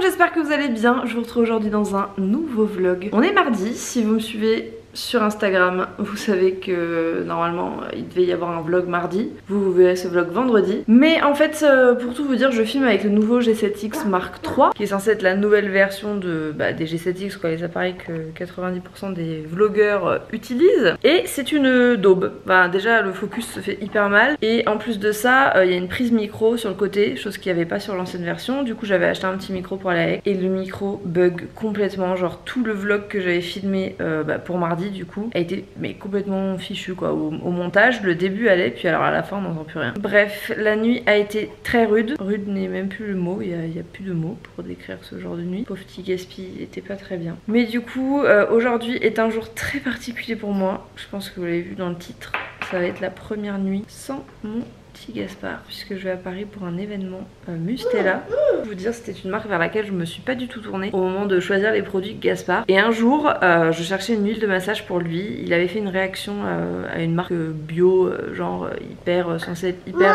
monde, j'espère que vous allez bien. Je vous retrouve aujourd'hui dans un nouveau vlog. On est mardi, si vous me suivez sur Instagram, vous savez que normalement il devait y avoir un vlog mardi. Vous verrez ce vlog vendredi. Mais en fait, pour tout vous dire, je filme avec le nouveau G7X Mark III, qui est censé être la nouvelle version des G7X, quoi, les appareils que 90% des vlogueurs utilisent. Et c'est une daube. Déjà le focus se fait hyper mal. Et en plus de ça, il y a une prise micro sur le côté, chose qu'il n'y avait pas sur l'ancienne version. Du coup j'avais acheté un petit micro pour aller avec. Et le micro bug complètement. Genre tout le vlog que j'avais filmé pour mardi du coup a été complètement fichu quoi. Au montage le début allait, puis alors à la fin on n'entend plus rien. Bref, la nuit a été très rude. Rude n'est même plus le mot, il y a plus de mots pour décrire ce genre de nuit. Pauvre petit Gaspi, il était pas très bien. Mais du coup aujourd'hui est un jour très particulier pour moi. Je pense que vous l'avez vu dans le titre, ça va être la première nuit sans mon petit Gaspard, puisque je vais à Paris pour un événement Mustela. Je vous dire, c'était une marque vers laquelle je me suis pas du tout tournée au moment de choisir les produits Gaspard. Et un jour je cherchais une huile de massage pour lui. Il avait fait une réaction à une marque bio, genre censée être hyper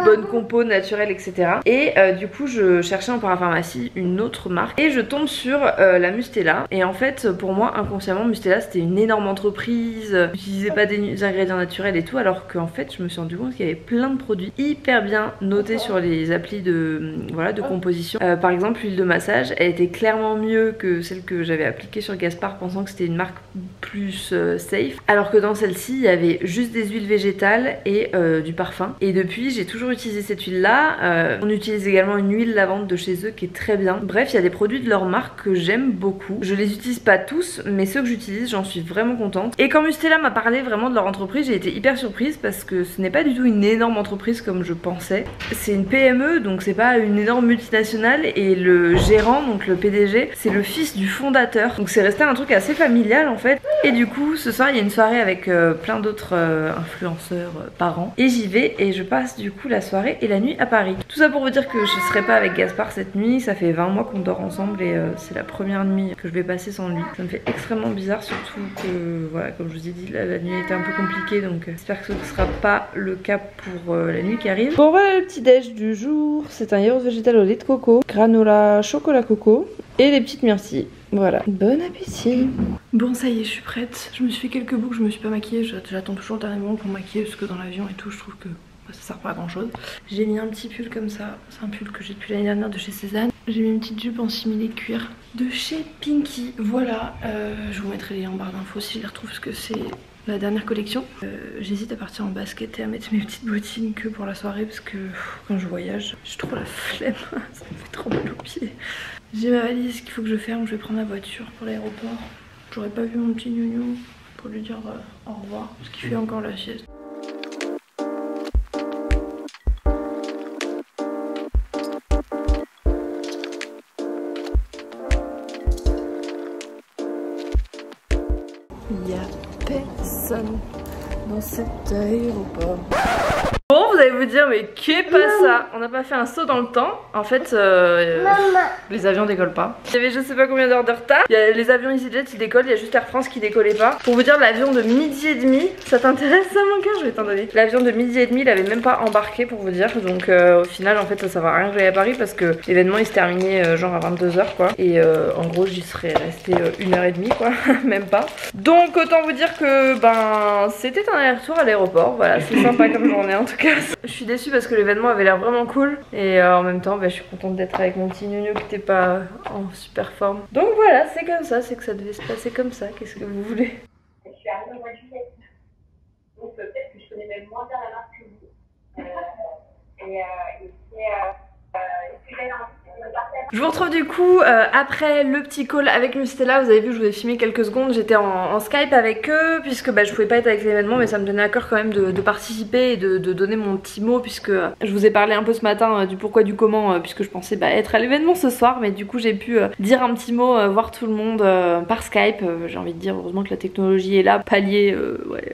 bonne compo, naturelle, etc. Et du coup je cherchais en parapharmacie une autre marque et je tombe sur la Mustela. Et en fait pour moi inconsciemment Mustela c'était une énorme entreprise, n'utilisait pas des ingrédients naturels et tout, alors qu'en fait je me suis rendu compte qu'il y avait plein de produits hyper bien notés sur les applis de composition. Par exemple l'huile de massage, elle était clairement mieux que celle que j'avais appliquée sur Gaspard, pensant que c'était une marque plus safe, alors que dans celle-ci il y avait juste des huiles végétales et du parfum. Et depuis j'ai toujours utilisé cette huile là. On utilise également une huile lavande de chez eux qui est très bien. Bref, il y a des produits de leur marque que j'aime beaucoup. Je les utilise pas tous, mais ceux que j'utilise j'en suis vraiment contente. Et quand Mustela m'a parlé vraiment de leur entreprise, j'ai été hyper surprise parce que ce n'est pas du tout une énorme entreprise comme je pensais. C'est une PME, donc c'est pas une énorme multinationale, et le gérant, donc le PDG, c'est le fils du fondateur. Donc c'est resté un truc assez familial en fait. Et du coup ce soir il y a une soirée avec plein d'autres influenceurs parents, et j'y vais et je passe du coup la soirée et la nuit à Paris. Tout ça pour vous dire que je serai pas avec Gaspard cette nuit. Ça fait 20 mois qu'on dort ensemble et c'est la première nuit que je vais passer sans lui. Ça me fait extrêmement bizarre, surtout que voilà, comme je vous ai dit, la nuit était un peu compliquée, donc j'espère que ce ne sera pas le cas pour la nuit qui arrive. Bon voilà le petit déj du jour, c'est un yaourt végétal au lait de coco, granola chocolat coco et des petites myrtilles. Voilà, bon appétit. Bon ça y est, je suis prête. Je me suis fait quelques boucles, je me suis pas maquillée. J'attends toujours le dernier moment pour maquiller parce que dans l'avion et tout je trouve que ça sert pas à grand chose. J'ai mis un petit pull comme ça, c'est un pull que j'ai depuis l'année dernière de chez Cézanne. J'ai mis une petite jupe en simili cuir de chez Pinky. Voilà, je vous mettrai les liens en barre d'infos si je les retrouve parce que c'est la dernière collection. J'hésite à partir en basket et à mettre mes petites bottines que pour la soirée parce que quand je voyage, j'ai trop la flemme, ça me fait trop mal aux pieds. J'ai ma valise qu'il faut que je ferme, je vais prendre la voiture pour l'aéroport. J'aurais pas vu mon petit nounou pour lui dire au revoir parce qu'il fait encore la sieste. Il y a personne dans cet aéroport. Bon, vous allez vous dire, mais qu'est pas ça? On n'a pas fait un saut dans le temps. En fait, les avions décollent pas. Il y avait je sais pas combien d'heures de retard. Il y a les avions EasyJet qui décollent, il y a juste Air France qui décollait pas. Pour vous dire, l'avion de midi et demi, ça t'intéresse ça mon cœur? Je vais t'en donner. L'avion de midi et demi, il avait même pas embarqué pour vous dire. Donc au final, en fait, ça va rien que j'aille à Paris parce que l'événement il se terminait genre à 22 h quoi. Et en gros, j'y serais restée 1h30 quoi, même pas. Donc autant vous dire que c'était un aller-retour à l'aéroport. Voilà, c'est sympa comme journée en tout cas. Je suis déçue parce que l'événement avait l'air vraiment cool et en même temps je suis contente d'être avec mon petit nounou qui n'était pas en super forme. Donc voilà, c'est comme ça, c'est que ça devait se passer comme ça. Qu'est-ce que vous voulez? Je suis arrivée au mois de juillet, donc peut-être que je connais même moins bien la marque que vous. Et puis là, je vous retrouve du coup après le petit call avec Mustela. Vous avez vu, je vous ai filmé quelques secondes. J'étais en Skype avec eux puisque je pouvais pas être avec l'événement, mais ça me tenait à cœur quand même de participer et de donner mon petit mot, puisque je vous ai parlé un peu ce matin du pourquoi du comment, puisque je pensais être à l'événement ce soir, mais du coup j'ai pu dire un petit mot, voir tout le monde par Skype. J'ai envie de dire heureusement que la technologie est là, pallier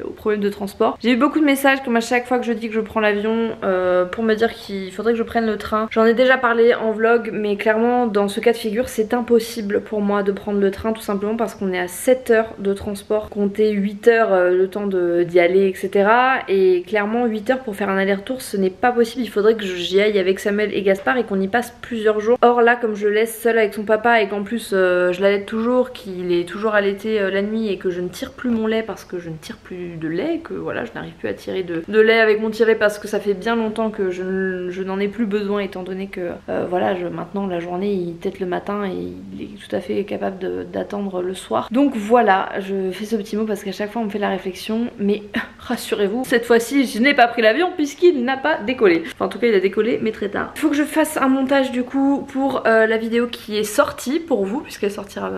aux problèmes de transport. J'ai eu beaucoup de messages comme à chaque fois que je dis que je prends l'avion pour me dire qu'il faudrait que je prenne le train. J'en ai déjà parlé en vlog, mais clairement clairement dans ce cas de figure c'est impossible pour moi de prendre le train, tout simplement parce qu'on est à 7 heures de transport, compter 8 heures le temps d'y aller, etc. Et clairement 8 heures pour faire un aller-retour ce n'est pas possible, il faudrait que j'y aille avec Samuel et Gaspard et qu'on y passe plusieurs jours. Or là comme je le laisse seul avec son papa et qu'en plus je l'allaite toujours, qu'il est toujours allaité la nuit et que je ne tire plus mon lait parce que je ne tire plus de lait, que voilà je n'arrive plus à tirer de lait avec mon tiret parce que ça fait bien longtemps que je n'en ai plus besoin, étant donné que voilà maintenant la journée il tète le matin et il est tout à fait capable d'attendre le soir. Donc voilà, je fais ce petit mot parce qu'à chaque fois on me fait la réflexion, mais rassurez-vous, cette fois-ci je n'ai pas pris l'avion puisqu'il n'a pas décollé. Enfin en tout cas il a décollé mais très tard. Il faut que je fasse un montage du coup pour la vidéo qui est sortie pour vous, puisqu'elle sortira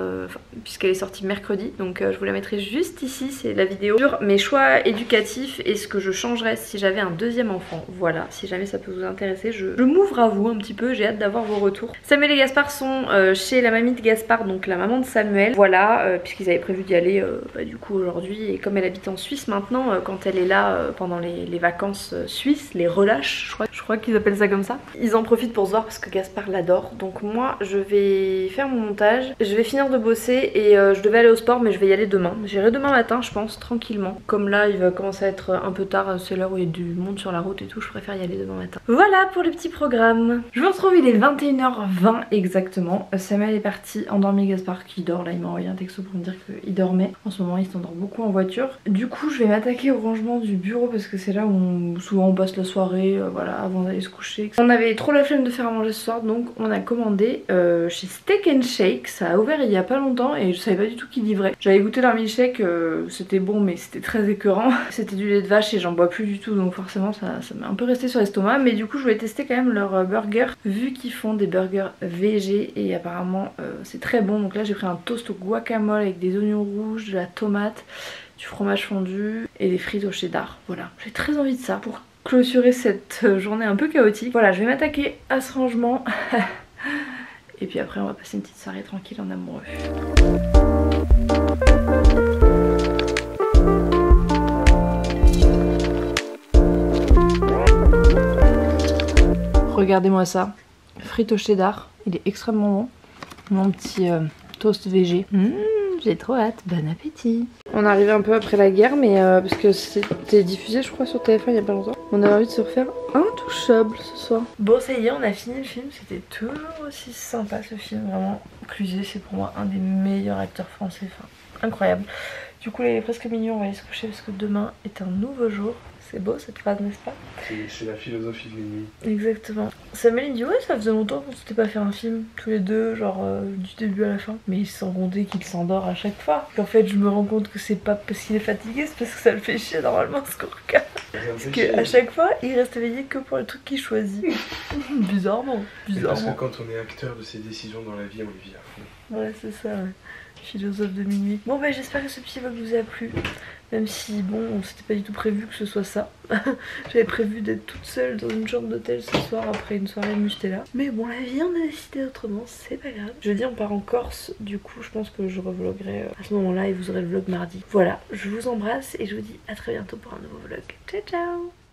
puisqu'elle est sortie mercredi, donc je vous la mettrai juste ici. C'est la vidéo sur mes choix éducatifs et ce que je changerais si j'avais un deuxième enfant. Voilà, si jamais ça peut vous intéresser, je m'ouvre à vous un petit peu, j'ai hâte d'avoir vos retours. Samuel et Gaspard sont chez la mamie de Gaspard, donc la maman de Samuel, voilà, puisqu'ils avaient prévu d'y aller du coup aujourd'hui, et comme elle habite en Suisse maintenant, quand elle est là pendant les vacances suisses, les relâches je crois qu'ils appellent ça comme ça, ils en profitent pour se voir parce que Gaspard l'adore. Donc moi je vais faire mon montage, je vais finir de bosser et je devais aller au sport mais je vais y aller demain. J'irai demain matin je pense, tranquillement. Comme là il va commencer à être un peu tard, c'est l'heure où il y a du monde sur la route et tout, je préfère y aller demain matin. Voilà pour le petit programme. Je vous retrouve, il est 21h20 exactement. Samuel est parti endormir Gaspard qui dort là, il m'a envoyé un texto pour me dire qu'il dormait. En ce moment il s'endort beaucoup en voiture. Du coup je vais m'attaquer au rangement du bureau parce que c'est là où souvent on passe la soirée, voilà, avant d'aller se coucher. On avait trop la flemme de faire à manger ce soir, donc on a commandé chez Steak and Shake. Ça a ouvert il y a pas longtemps et je savais pas du tout qu'ils livraient. J'avais goûté leur milkshake, c'était bon mais c'était très écœurant. C'était du lait de vache et j'en bois plus du tout, donc forcément ça m'a un peu resté sur l'estomac. Mais du coup je voulais tester quand même leur burger, vu qu'ils font des burgers végé et apparemment c'est très bon. Donc là j'ai pris un toast au guacamole avec des oignons rouges, de la tomate, du fromage fondu et des frites au cheddar. Voilà, j'ai très envie de ça pour clôturer cette journée un peu chaotique. Voilà, je vais m'attaquer à ce rangement et puis après on va passer une petite soirée tranquille en amoureux. Regardez-moi ça, frites au cheddar, il est extrêmement bon. Mon petit toast végé. J'ai trop hâte, bon appétit. On est arrivé un peu après la guerre, mais parce que c'était diffusé je crois sur TF1 il y a pas longtemps. On avait envie de se refaire Intouchable ce soir. Bon ça y est, on a fini le film, c'était toujours aussi sympa ce film, vraiment. Cluzet c'est pour moi un des meilleurs acteurs français, enfin incroyable. Du coup là il est presque minuit, on va aller se coucher parce que demain est un nouveau jour. C'est beau cette phrase, n'est-ce pas? C'est la philosophie de minuit. Exactement. Samuel il dit ouais ça faisait longtemps qu'on s'était pas fait un film tous les deux, genre du début à la fin. Mais sans compter qu'il s'endort à chaque fois. En fait je me rends compte que c'est pas parce qu'il est fatigué, c'est parce que ça le fait chier normalement ce qu'on regarde. Parce qu'à chaque fois il reste éveillé que pour le truc qu'il choisit. Bizarrement. Parce que quand on est acteur de ses décisions dans la vie, on les vit à fond. Ouais c'est ça, ouais. Philosophe de minuit. Bon bah j'espère que ce petit vlog vous a plu. Même si bon c'était pas du tout prévu que ce soit ça. J'avais prévu d'être toute seule dans une chambre d'hôtel ce soir après une soirée Mustela. Mais bon la vie on a décidé autrement, c'est pas grave. Jeudi on part en Corse, du coup je pense que je revloguerai à ce moment là et vous aurez le vlog mardi. Voilà, je vous embrasse et je vous dis à très bientôt pour un nouveau vlog. Ciao ciao.